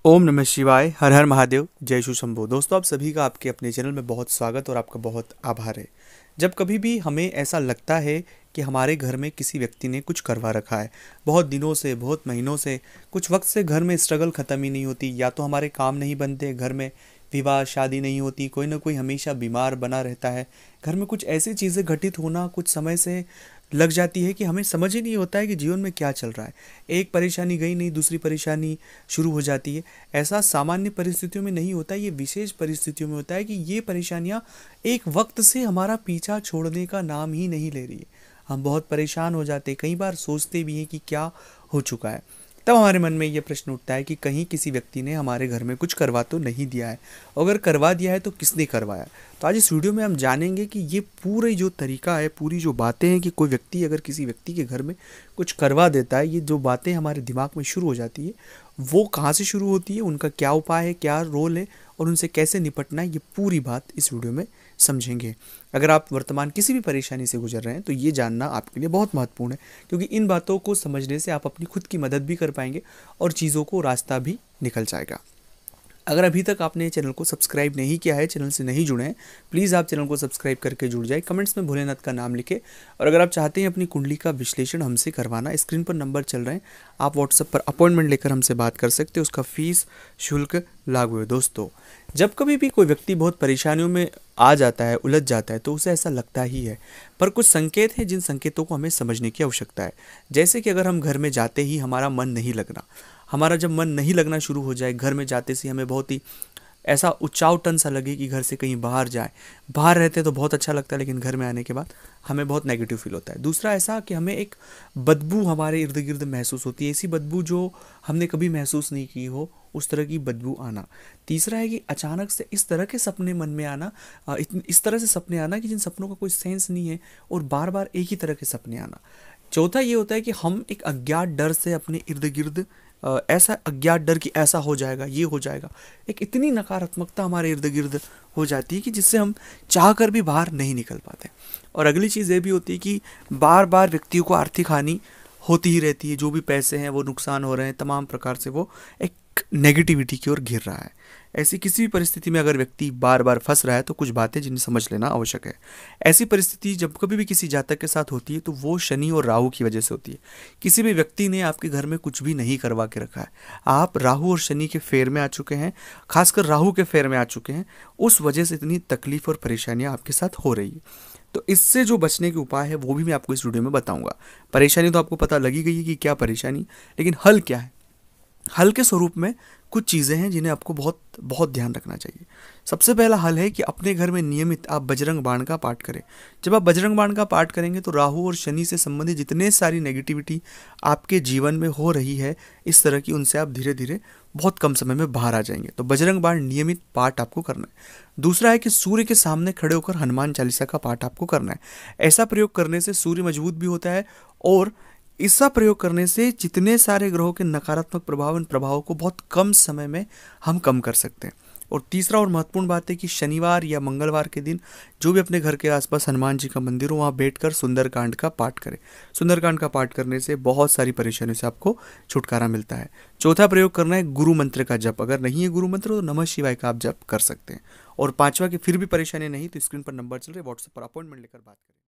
ओम नमः शिवाय, हर हर महादेव, जय शिव शंभो। दोस्तों, आप सभी का आपके अपने चैनल में बहुत स्वागत और आपका बहुत आभार है। जब कभी भी हमें ऐसा लगता है कि हमारे घर में किसी व्यक्ति ने कुछ करवा रखा है, बहुत दिनों से, बहुत महीनों से, कुछ वक्त से घर में स्ट्रगल ख़त्म ही नहीं होती, या तो हमारे काम नहीं बनते, घर में विवाह शादी नहीं होती, कोई ना कोई हमेशा बीमार बना रहता है, घर में कुछ ऐसी चीज़ें घटित होना कुछ समय से लग जाती है कि हमें समझ ही नहीं होता है कि जीवन में क्या चल रहा है। एक परेशानी गई नहीं, दूसरी परेशानी शुरू हो जाती है। ऐसा सामान्य परिस्थितियों में नहीं होता, ये विशेष परिस्थितियों में होता है कि ये परेशानियाँ एक वक्त से हमारा पीछा छोड़ने का नाम ही नहीं ले रही है। हम बहुत परेशान हो जाते, कई बार सोचते भी हैं कि क्या हो चुका है। तब हमारे मन में ये प्रश्न उठता है कि कहीं किसी व्यक्ति ने हमारे घर में कुछ करवा तो नहीं दिया है, अगर करवा दिया है तो किसने करवाया। तो आज इस वीडियो में हम जानेंगे कि ये पूरी जो तरीका है, पूरी जो बातें हैं कि कोई व्यक्ति अगर किसी व्यक्ति के घर में कुछ करवा देता है, ये जो बातें हमारे दिमाग में शुरू हो जाती है वो कहाँ से शुरू होती है, उनका क्या उपाय है, क्या रोल है और उनसे कैसे निपटना है, ये पूरी बात इस वीडियो में समझेंगे। अगर आप वर्तमान किसी भी परेशानी से गुजर रहे हैं तो ये जानना आपके लिए बहुत महत्वपूर्ण है, क्योंकि इन बातों को समझने से आप अपनी खुद की मदद भी कर पाएंगे और चीज़ों को रास्ता भी निकल जाएगा। अगर अभी तक आपने चैनल को सब्सक्राइब नहीं किया है, चैनल से नहीं जुड़े हैं, प्लीज़ आप चैनल को सब्सक्राइब करके जुड़ जाए। कमेंट्स में भोलेनाथ का नाम लिखे। और अगर आप चाहते हैं अपनी कुंडली का विश्लेषण हमसे करवाना, स्क्रीन पर नंबर चल रहे हैं, आप व्हाट्सएप पर अपॉइंटमेंट लेकर हमसे बात कर सकते हैं। उसका फीस शुल्क लागू है। दोस्तों, जब कभी भी कोई व्यक्ति बहुत परेशानियों में आ जाता है, उलझ जाता है, तो उसे ऐसा लगता ही है, पर कुछ संकेत हैं जिन संकेतों को हमें समझने की आवश्यकता है। जैसे कि अगर हम घर में जाते ही हमारा मन नहीं लगना, हमारा जब मन नहीं लगना शुरू हो जाए, घर में जाते से हमें बहुत ही ऐसा उचावटन सा लगे कि घर से कहीं बाहर जाए। बाहर रहते तो बहुत अच्छा लगता है, लेकिन घर में आने के बाद हमें बहुत नेगेटिव फील होता है। दूसरा ऐसा कि हमें एक बदबू हमारे इर्द गिर्द महसूस होती है, ऐसी बदबू जो हमने कभी महसूस नहीं की हो, उस तरह की बदबू आना। तीसरा है कि अचानक से इस तरह के सपने मन में आना, इस तरह से सपने आना कि जिन सपनों का कोई सेंस नहीं है और बार बार एक ही तरह के सपने आना। चौथा ये होता है कि हम एक अज्ञात डर से अपने इर्द गिर्द, ऐसा अज्ञात डर कि ऐसा हो जाएगा, ये हो जाएगा, एक इतनी नकारात्मकता हमारे इर्द गिर्द हो जाती है कि जिससे हम चाह कर भी बाहर नहीं निकल पाते। और अगली चीज़ ये भी होती है कि बार बार व्यक्तियों को आर्थिक हानि होती ही रहती है, जो भी पैसे हैं वो नुकसान हो रहे हैं, तमाम प्रकार से वो एक नेगेटिविटी की ओर घिर रहा है। ऐसी किसी भी परिस्थिति में अगर व्यक्ति बार बार फंस रहा है तो कुछ बातें जिन्हें समझ लेना आवश्यक है। ऐसी परिस्थिति जब कभी भी किसी जातक के साथ होती है तो वो शनि और राहु की वजह से होती है। किसी भी व्यक्ति ने आपके घर में कुछ भी नहीं करवा के रखा है, आप राहु और शनि के फेर में आ चुके हैं, खासकर राहु के फेर में आ चुके हैं, उस वजह से इतनी तकलीफ और परेशानियां आपके साथ हो रही है। तो इससे जो बचने के उपाय है वो भी मैं आपको इस वीडियो में बताऊंगा। परेशानी तो आपको पता लगी गई है कि क्या परेशानी, लेकिन हल क्या है। हल के स्वरूप में कुछ चीज़ें हैं जिन्हें आपको बहुत बहुत ध्यान रखना चाहिए। सबसे पहला हल है कि अपने घर में नियमित आप बजरंग बाण का पाठ करें। जब आप बजरंग बाण का पाठ करेंगे तो राहु और शनि से संबंधित जितने सारी नेगेटिविटी आपके जीवन में हो रही है, इस तरह की, उनसे आप धीरे धीरे बहुत कम समय में बाहर आ जाएंगे। तो बजरंग बाण नियमित पाठ आपको करना है। दूसरा है कि सूर्य के सामने खड़े होकर हनुमान चालीसा का पाठ आपको करना है। ऐसा प्रयोग करने से सूर्य मजबूत भी होता है और इसका प्रयोग करने से जितने सारे ग्रहों के नकारात्मक प्रभाव, इन प्रभावों को बहुत कम समय में हम कम कर सकते हैं। और तीसरा और महत्वपूर्ण बात है कि शनिवार या मंगलवार के दिन जो भी अपने घर के आसपास हनुमान जी का मंदिर हो, वहाँ बैठकर सुंदरकांड का पाठ करें। सुंदरकांड का पाठ करने से बहुत सारी परेशानियों से आपको छुटकारा मिलता है। चौथा प्रयोग करना है गुरु मंत्र का जप। अगर नहीं है गुरु मंत्र तो नमः शिवाय का आप जप कर सकते हैं। और पांचवा की फिर भी परेशानी नहीं तो स्क्रीन पर नंबर चल रहे, व्हाट्सएप पर अपॉइंटमेंट लेकर बात करें।